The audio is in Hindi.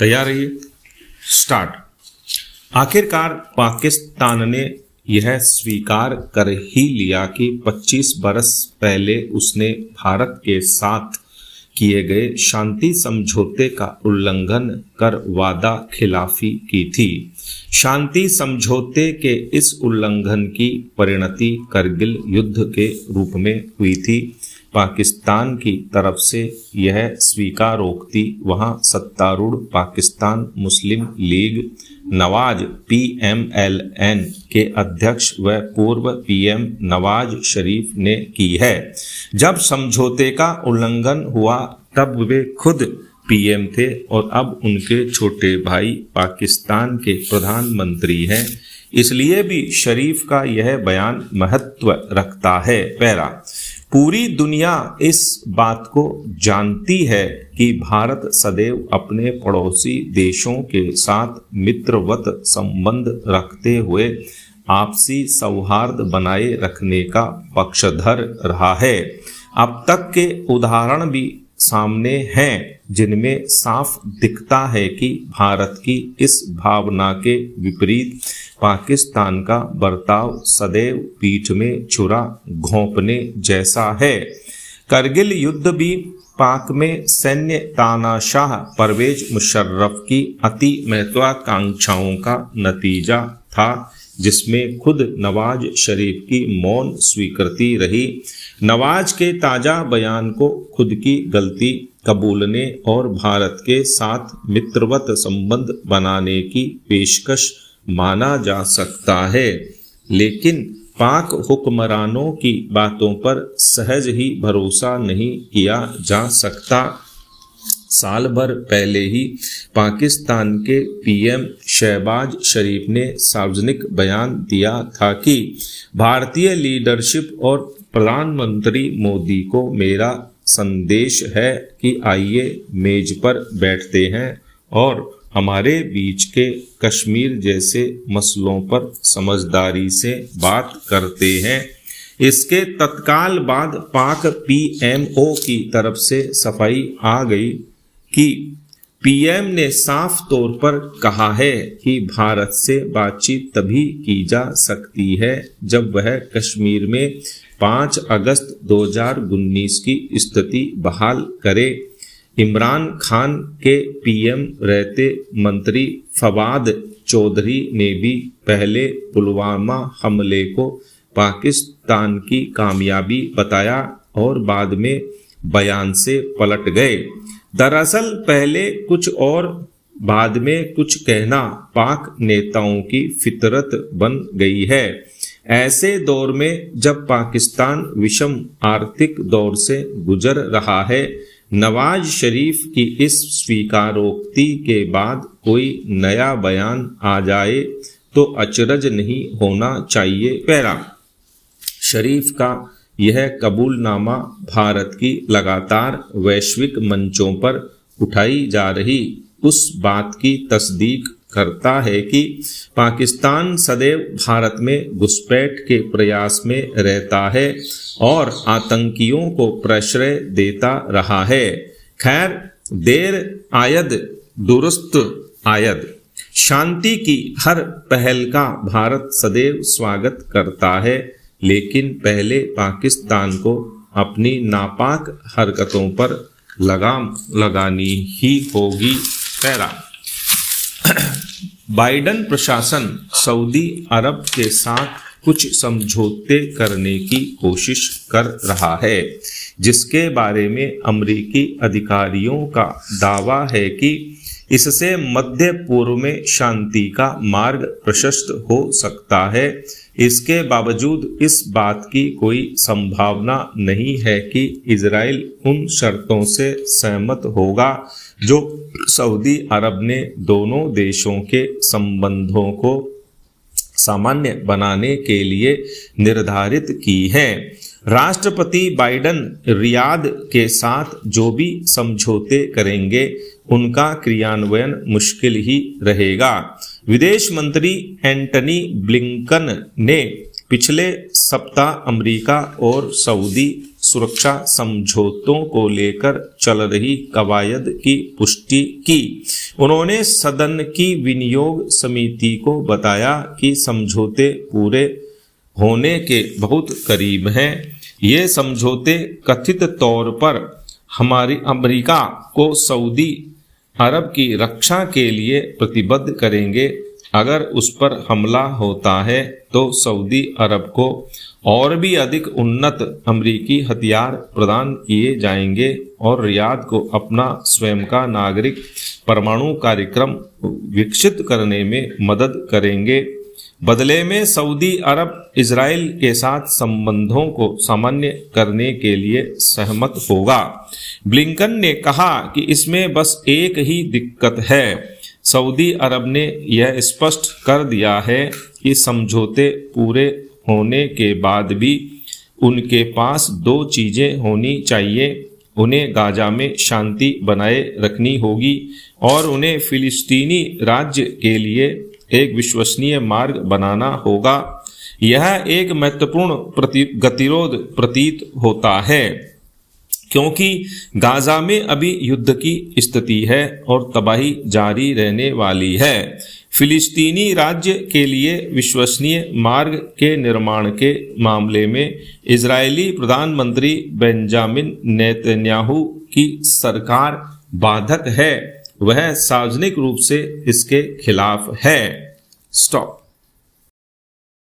तैयार रहिए, स्टार्ट। आखिरकार पाकिस्तान ने यह स्वीकार कर ही लिया कि 25 बरस पहले उसने भारत के साथ किए गए शांति समझौते का उल्लंघन कर वादा खिलाफी की थी। शांति समझौते के इस उल्लंघन की परिणति करगिल युद्ध के रूप में हुई थी। पाकिस्तान की तरफ से यह स्वीकारोक्ति वहां सत्तारूढ़ पाकिस्तान मुस्लिम लीग नवाज PMLN के अध्यक्ष व पूर्व PM नवाज शरीफ ने की है। जब समझौते का उल्लंघन हुआ तब वे खुद PM थे और अब उनके छोटे भाई पाकिस्तान के प्रधानमंत्री हैं। इसलिए भी शरीफ का यह बयान महत्व रखता है। पैरा, पूरी दुनिया इस बात को जानती है कि भारत सदैव अपने पड़ोसी देशों के साथ मित्रवत संबंध रखते हुए आपसी सौहार्द बनाए रखने का पक्षधर रहा है। अब तक के उदाहरण भी सामने हैं जिनमें साफ दिखता है कि भारत की इस भावना के विपरीत पाकिस्तान का बर्ताव सदैव पीठ में छुरा घोंपने जैसा है। करगिल युद्ध भी पाक में सैन्य तानाशाह परवेज मुशर्रफ की अति महत्वाकांक्षाओं का नतीजा था, जिसमें खुद नवाज शरीफ की मौन स्वीकृति रही। नवाज के ताजा बयान को खुद की गलती कबूलने और भारत के साथ मित्रवत संबंध बनाने की पेशकश माना जा सकता है, लेकिन पाक हुक्मरानों की बातों पर सहज ही भरोसा नहीं किया जा सकता। साल भर पहले ही पाकिस्तान के PM शहबाज शरीफ ने सार्वजनिक बयान दिया था कि भारतीय लीडरशिप और प्रधानमंत्री मोदी को मेरा संदेश है कि आइए मेज पर बैठते हैं और हमारे बीच के कश्मीर जैसे मसलों पर समझदारी से बात करते हैं। इसके तत्काल बाद पाक PMO की तरफ से सफाई आ गई कि PM ने साफ तौर पर कहा है कि भारत से बातचीत तभी की जा सकती है जब वह कश्मीर में 5 अगस्त 2019 की स्थिति बहाल करे। इमरान खान के PM रहते मंत्री फवाद चौधरी ने भी पहले पुलवामा हमले को पाकिस्तान की कामयाबी बताया और बाद में बयान से पलट गए। दरअसल पहले कुछ और बाद में कुछ कहना पाक नेताओं की फितरत बन गई है। ऐसे दौर में जब पाकिस्तान विषम आर्थिक दौर से गुजर रहा है, नवाज शरीफ की इस स्वीकारोक्ति के बाद कोई नया बयान आ जाए तो अचरज नहीं होना चाहिए। पैरा, शरीफ का यह कबूलनामा भारत की लगातार वैश्विक मंचों पर उठाई जा रही उस बात की तस्दीक करता है कि पाकिस्तान सदैव भारत में घुसपैठ के प्रयास में रहता है और आतंकियों को प्रश्रय देता रहा है। खैर, देर आयद दुरुस्त आयद। शांति की हर पहल का भारत सदैव स्वागत करता है, लेकिन पहले पाकिस्तान को अपनी नापाक हरकतों पर लगाम लगानी ही होगी। पैरा, बाइडन प्रशासन सऊदी अरब के साथ कुछ समझौते करने की कोशिश कर रहा है, जिसके बारे में अमेरिकी अधिकारियों का दावा है कि इससे मध्य पूर्व में शांति का मार्ग प्रशस्त हो सकता है। इसके बावजूद इस बात की कोई संभावना नहीं है कि इजराइल उन शर्तों से सहमत होगा जो सऊदी अरब ने दोनों देशों के संबंधों को सामान्य बनाने के लिए निर्धारित की हैं। राष्ट्रपति बाइडन रियाद के साथ जो भी समझौते करेंगे उनका क्रियान्वयन मुश्किल ही रहेगा। विदेश मंत्री एंटनी ब्लिंकन ने पिछले सप्ताह अमेरिका और सऊदी सुरक्षा समझौतों को लेकर चल रही कवायद की पुष्टि की। उन्होंने सदन की विनियोग समिति को बताया कि समझौते पूरे होने के बहुत करीब हैं। ये समझौते कथित तौर पर हमारी अमेरिका को सऊदी अरब की रक्षा के लिए प्रतिबद्ध करेंगे। अगर उस पर हमला होता है तो सऊदी अरब को और भी अधिक उन्नत अमेरिकी हथियार प्रदान किए जाएंगे और रियाद को अपना स्वयं का नागरिक परमाणु कार्यक्रम विकसित करने में मदद करेंगे। बदले में सऊदी अरब इजराइल के साथ संबंधों को सामान्य करने के लिए सहमत होगा। ब्लिंकन ने कहा कि इसमें बस एक ही दिक्कत है। सऊदी अरब ने यह स्पष्ट कर दिया है कि समझौते पूरे होने के बाद भी उनके पास दो चीजें होनी चाहिए। उन्हें गाजा में शांति बनाए रखनी होगी और उन्हें फिलिस्तीनी राज्य के लिए एक विश्वसनीय मार्ग बनाना होगा। यह एक महत्वपूर्ण गतिरोध प्रतीत होता है क्योंकि गाजा में अभी युद्ध की स्थिति है और तबाही जारी रहने वाली है। फिलिस्तीनी राज्य के लिए विश्वसनीय मार्ग के निर्माण के मामले में इजरायली प्रधानमंत्री बेंजामिन नेतन्याहू की सरकार बाधक है। वह सार्वजनिक रूप से इसके खिलाफ है। स्टॉप।